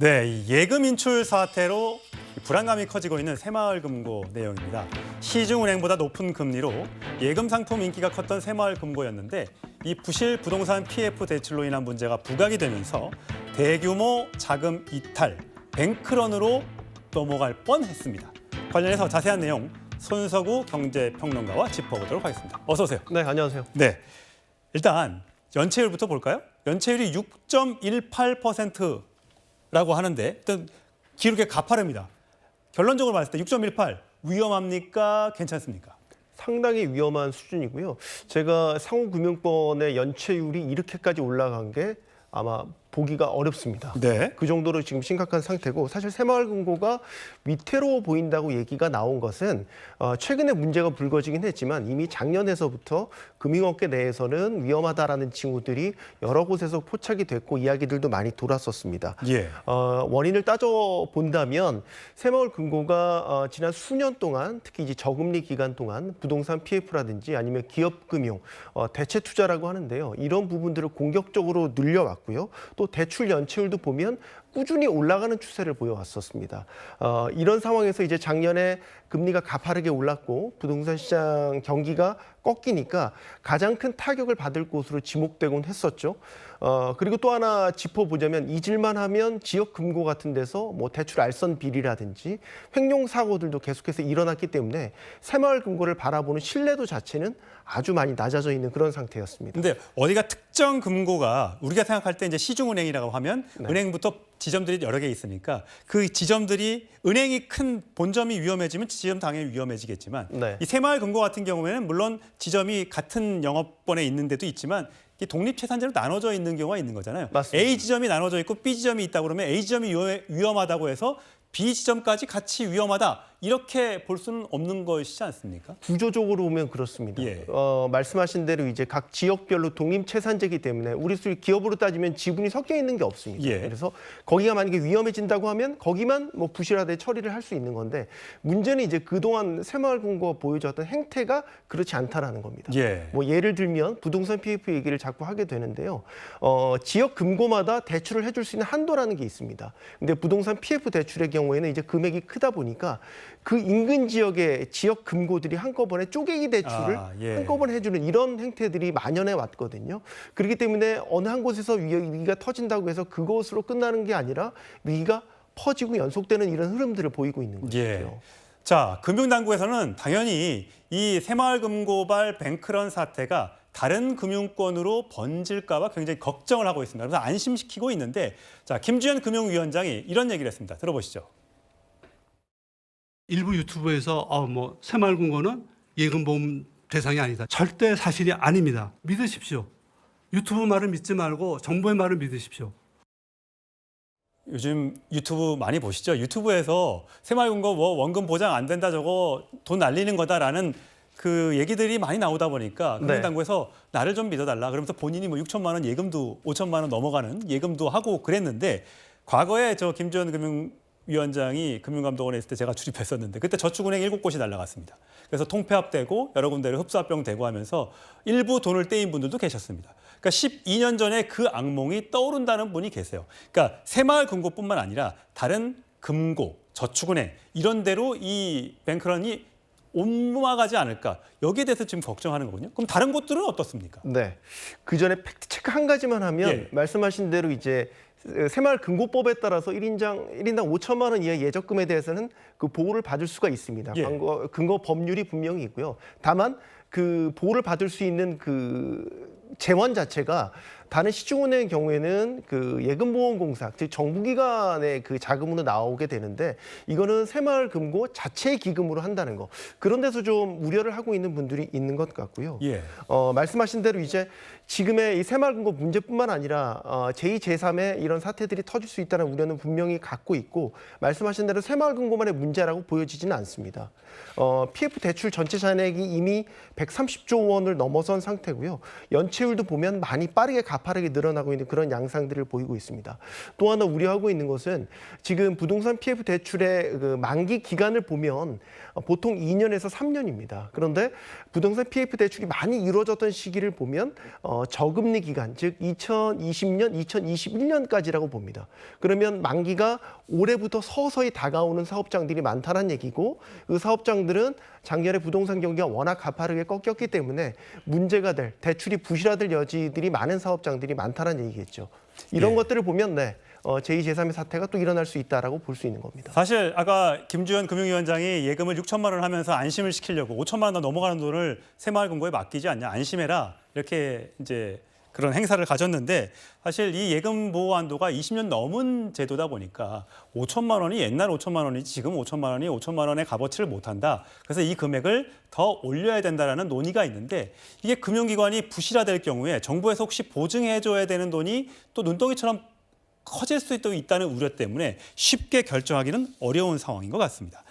네, 이 예금 인출 사태로 불안감이 커지고 있는 새마을금고 내용입니다. 시중은행보다 높은 금리로 예금 상품 인기가 컸던 새마을금고였는데 이 부실 부동산 PF 대출로 인한 문제가 부각이 되면서 대규모 자금 이탈, 뱅크런으로 넘어갈 뻔했습니다. 관련해서 자세한 내용 손석우 경제평론가와 짚어보도록 하겠습니다. 어서 오세요. 네, 안녕하세요. 네, 일단 연체율부터 볼까요? 연체율이 6.18%라고 하는데 일단 기록에 가파릅니다. 결론적으로 봤을 때 6.18 위험합니까? 괜찮습니까? 상당히 위험한 수준이고요. 제가 상호금융권의 연체율이 이렇게까지 올라간 게 아마 보기가 어렵습니다. 네. 그 정도로 지금 심각한 상태고, 사실 새마을금고가 위태로워 보인다고 얘기가 나온 것은 최근에 문제가 불거지긴 했지만 이미 작년에서부터 금융업계 내에서는 위험하다라는 징후들이 여러 곳에서 포착이 됐고 이야기들도 많이 돌았었습니다. 예. 원인을 따져본다면 새마을금고가 지난 수년 동안 특히 이제 저금리 기간 동안 부동산 PF라든지 아니면 기업금융, 대체 투자라고 하는데요. 이런 부분들을 공격적으로 늘려왔고요. 또 대출 연체율도 보면 꾸준히 올라가는 추세를 보여왔었습니다. 이런 상황에서 이제 작년에 금리가 가파르게 올랐고 부동산 시장 경기가 꺾이니까 가장 큰 타격을 받을 곳으로 지목되곤 했었죠. 그리고 또 하나 짚어보자면 잊을만 하면 지역 금고 같은 데서 뭐 대출 알선 비리라든지 횡령 사고들도 계속해서 일어났기 때문에 새마을금고를 바라보는 신뢰도 자체는 아주 많이 낮아져 있는 그런 상태였습니다. 근데 어디가 특정 금고가 우리가 생각할 때 이제 시중은행이라고 하면 네. 은행부터 지점들이 여러 개 있으니까 그 지점들이 은행이 큰 본점이 위험해지면 지점 당연히 위험해지겠지만 네. 이 새마을금고 같은 경우에는 물론 지점이 같은 영업권에 있는 데도 있지만 이 독립채산제로 나눠져 있는 경우가 있는 거잖아요. 맞습니다. A 지점이 나눠져 있고 B 지점이 있다 그러면 A 지점이 위험하다고 해서 B 지점까지 같이 위험하다 이렇게 볼 수는 없는 것이지 않습니까? 구조적으로 보면 그렇습니다. 예. 말씀하신 대로 이제 각 지역별로 독립채산제이기 때문에 우리 기업으로 따지면 지분이 섞여 있는 게 없습니다. 예. 그래서 거기가 만약에 위험해진다고 하면 거기만 뭐 부실하게 처리를 할 수 있는 건데 문제는 이제 그동안 새마을금고가 보여줬던 행태가 그렇지 않다라는 겁니다. 예. 뭐 예를 들면 부동산 PF 얘기를 자꾸 하게 되는데요. 지역 금고마다 대출을 해줄 수 있는 한도라는 게 있습니다. 근데 부동산 PF 대출의 경우에는 이제 금액이 크다 보니까 그 인근 지역의 지역 금고들이 한꺼번에 쪼개기 대출을 예. 한꺼번에 해주는 이런 행태들이 만연해 왔거든요. 그렇기 때문에 어느 한 곳에서 위기가 터진다고 해서 그것으로 끝나는 게 아니라 위기가 퍼지고 연속되는 이런 흐름들을 보이고 있는 것이죠. 예. 자, 금융당국에서는 당연히 이 새마을금고발 뱅크런 사태가 다른 금융권으로 번질까 봐 굉장히 걱정을 하고 있습니다. 그래서 안심시키고 있는데 자, 김주현 금융위원장이 이런 얘기를 했습니다. 들어보시죠. 일부 유튜브에서 뭐 새마을금고는 예금보험 대상이 아니다. 절대 사실이 아닙니다. 믿으십시오. 유튜브 말을 믿지 말고 정부의 말을 믿으십시오. 요즘 유튜브 많이 보시죠? 유튜브에서 새마을금고 뭐 원금 보장 안 된다 저거 돈 날리는 거다라는 그 얘기들이 많이 나오다 보니까 금융당국에서 나를 좀 믿어달라. 그러면서 본인이 뭐 6천만 원 예금도 5천만 원 넘어가는 예금도 하고 그랬는데 과거에 저 김주현 금융위원장이 금융감독원에 있을 때 제가 출입했었는데 그때 저축은행 7곳이 날아갔습니다. 그래서 통폐합되고 여러 군데로 흡수합병 되고 하면서 일부 돈을 떼인 분들도 계셨습니다. 그러니까 12년 전에 그 악몽이 떠오른다는 분이 계세요. 그러니까 새마을금고뿐만 아니라 다른 금고, 저축은행 이런 데로 이 뱅크런이 옮아가지 않을까. 여기에 대해서 지금 걱정하는 거거든요. 그럼 다른 곳들은 어떻습니까? 네. 그 전에 팩트 체크 한 가지만 하면 예. 말씀하신 대로 이제 새마을금고법에 따라서 1인당 5천만 원 이하의 예적금에 대해서는 그 보호를 받을 수가 있습니다. 예. 근거 법률이 분명히 있고요. 다만 그 보호를 받을 수 있는 그 재원 자체가 다른 시중은행의 경우에는 그 예금보험공사, 즉 정부기관의 그 자금으로 나오게 되는데 이거는 새마을금고 자체 기금으로 한다는 거. 그런 데서 좀 우려를 하고 있는 분들이 있는 것 같고요. 예. 말씀하신 대로 이제 지금의 이 새마을금고 문제뿐만 아니라 제2, 제3의 이런 사태들이 터질 수 있다는 우려는 분명히 갖고 있고 말씀하신 대로 새마을금고만의 문제라고 보여지지는 않습니다. PF 대출 전체 잔액이 이미 130조 원을 넘어선 상태고요. 연체율도 보면 많이 빠르게 가파르게 늘어나고 있는 그런 양상들을 보이고 있습니다. 또 하나 우려하고 있는 것은 지금 부동산 PF 대출의 그 만기 기간을 보면 보통 2년에서 3년입니다. 그런데 부동산 PF 대출이 많이 이루어졌던 시기를 보면 저금리 기간, 즉 2020년, 2021년까지라고 봅니다. 그러면 만기가 올해부터 서서히 다가오는 사업장들이 많다는 얘기고 그 사업장들은 작년에 부동산 경기가 워낙 가파르게 꺾였기 때문에 문제가 될, 대출이 부실화될 여지들이 많은 사업장들이 많다는 얘기겠죠. 이런 예. 것들을 보면 제2, 제3의 사태가 또 일어날 수 있다라고 볼 수 있는 겁니다. 사실 아까 김주현 금융위원장이 예금을 6천만 원 하면서 안심을 시키려고 5천만 원 넘어가는 돈을 새마을금고에 맡기지 않냐, 안심해라 이렇게 이제 그런 행사를 가졌는데 사실 이 예금 보호 한도가 20년 넘은 제도다 보니까 5천만 원이 옛날 5천만 원이지 지금 5천만 원이 5천만 원의 값어치를 못한다. 그래서 이 금액을 더 올려야 된다라는 논의가 있는데 이게 금융기관이 부실화될 경우에 정부에서 혹시 보증해줘야 되는 돈이 또 눈덩이처럼 커질 수도 있다는 우려 때문에 쉽게 결정하기는 어려운 상황인 것 같습니다.